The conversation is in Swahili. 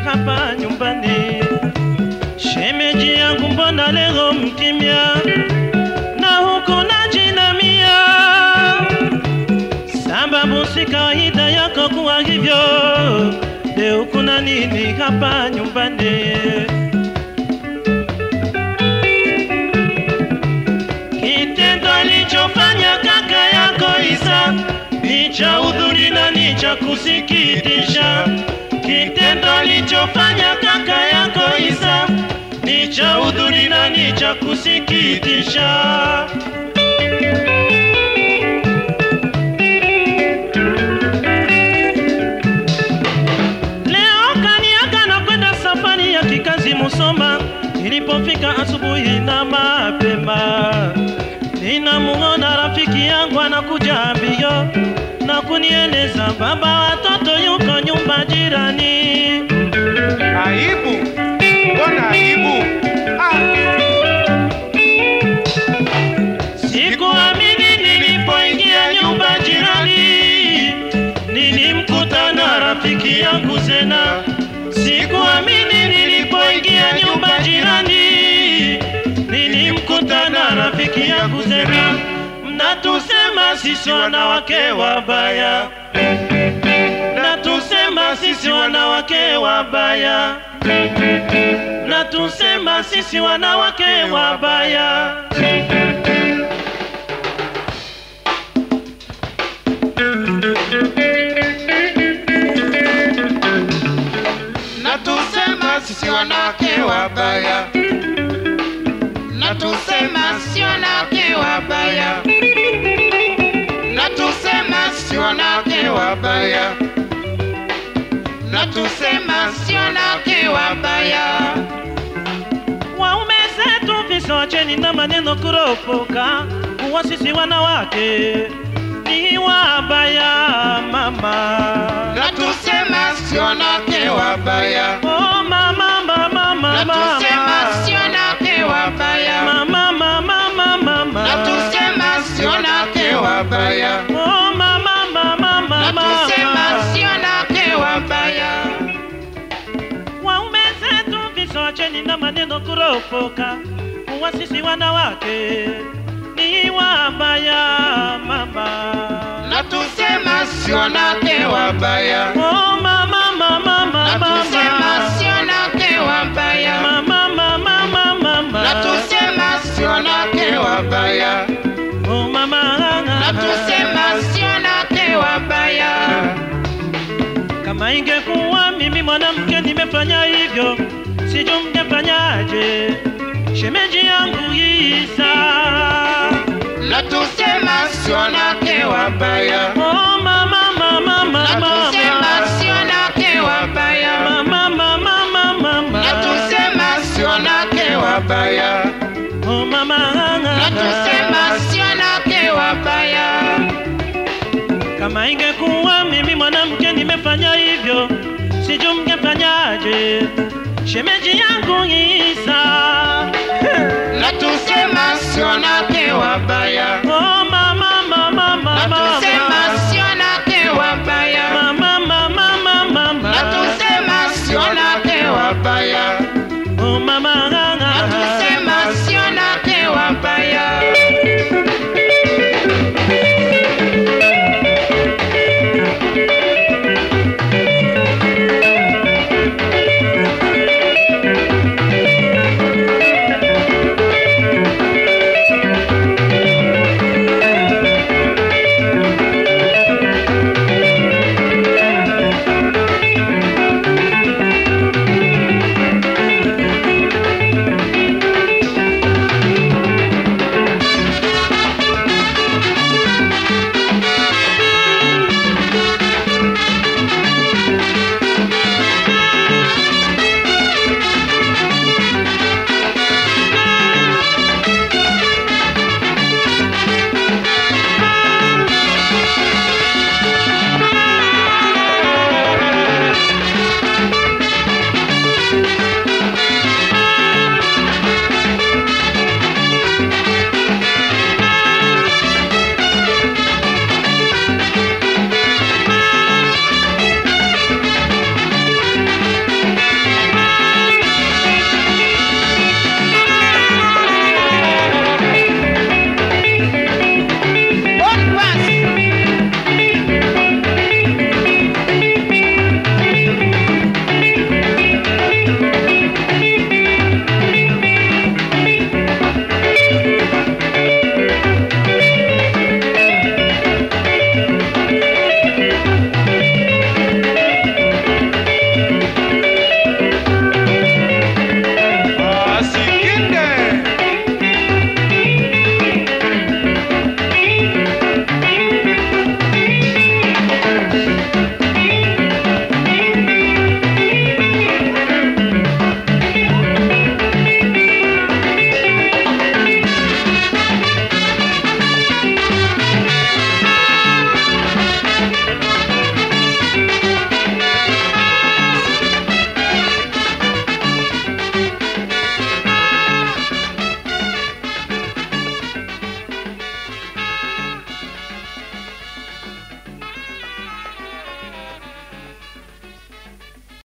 Hapa nyumbani, shemeji yangu mbona leo mkimya na huku najinamia? Sababu si kawaida yako kuwa hivyo. Leo kuna nini hapa nyumbani? Kitendo alichofanya kaka yako Isa ni cha udhuri na ni cha kusikitisha. Kitendo alichofanya kaka yako Isa ni cha udhuri na ni cha kusikitisha. Leo kaniaga na kwenda safari ya kikazi Musoma. Nilipofika asubuhi na mapema, ninamuona rafiki yangu anakuja mbio na kunieleza baba watoto yuko nyumba jirani. Aibu, mbona aibu? Sikuamini nilipoingia nyumba jirani, nilimkuta na rafiki yangu Zena. Sikuamini nilipoingia nyumba jirani, nilimkuta na rafiki yangu Zena. Mnatusema sisi wanawake wabaya, mnatusema sisi wanawake wabaya, mnatusema sisi wanawake wabaya. Natusema sisi wanawake wabaya, natusema sisi wanawake wabaya, natusema sisi wanawake wabaya, natusema sisi wanawake wabaya. Waume zetu visocheni na maneno kuropoka, kuwa sisi wanawake ni wabaya mama. Natusema sisi wanawake wabaya, Oh mama mama mama, natusema sisi wanawake wabaya, mama mama mama, natusema sisi wanawake wabaya, oh mama mama mama, natusema sisi wanawake wabaya. Waume zetu visocheni na maneno kuropoka, kuwa sisi wanawake ni wabaya mama. Natusema sisi wanawake wabaya, Oh mama mama mama, natusema sisi wanawake wabaya, mama mama mama, natusema sisi wanawake wabaya, oh mama, natusema sisi wanawake wabaya. Kama ingekuwa mimi mwanamke nimefanya hivyo, sijui mngefanyaje shemeji yangu Isa? Natusema sisi wanawake wabaya, Oh mama mama mama, natusema sisi wanawake wabaya, mama mama mama, natusema sisi wanawake wabaya, oh mama, natusema sisi wanawake wabaya. Kama ingekuwa mimi mwanamke nimefanya hivyo, sijui mngefanyaje shemeji yangu Isa? Natusema sisi wanawake wabaya, Oh mama mama mama, natusema sisi wanawake wabaya, mama mama mama, natusema sisi wanawake wabaya, oh mama.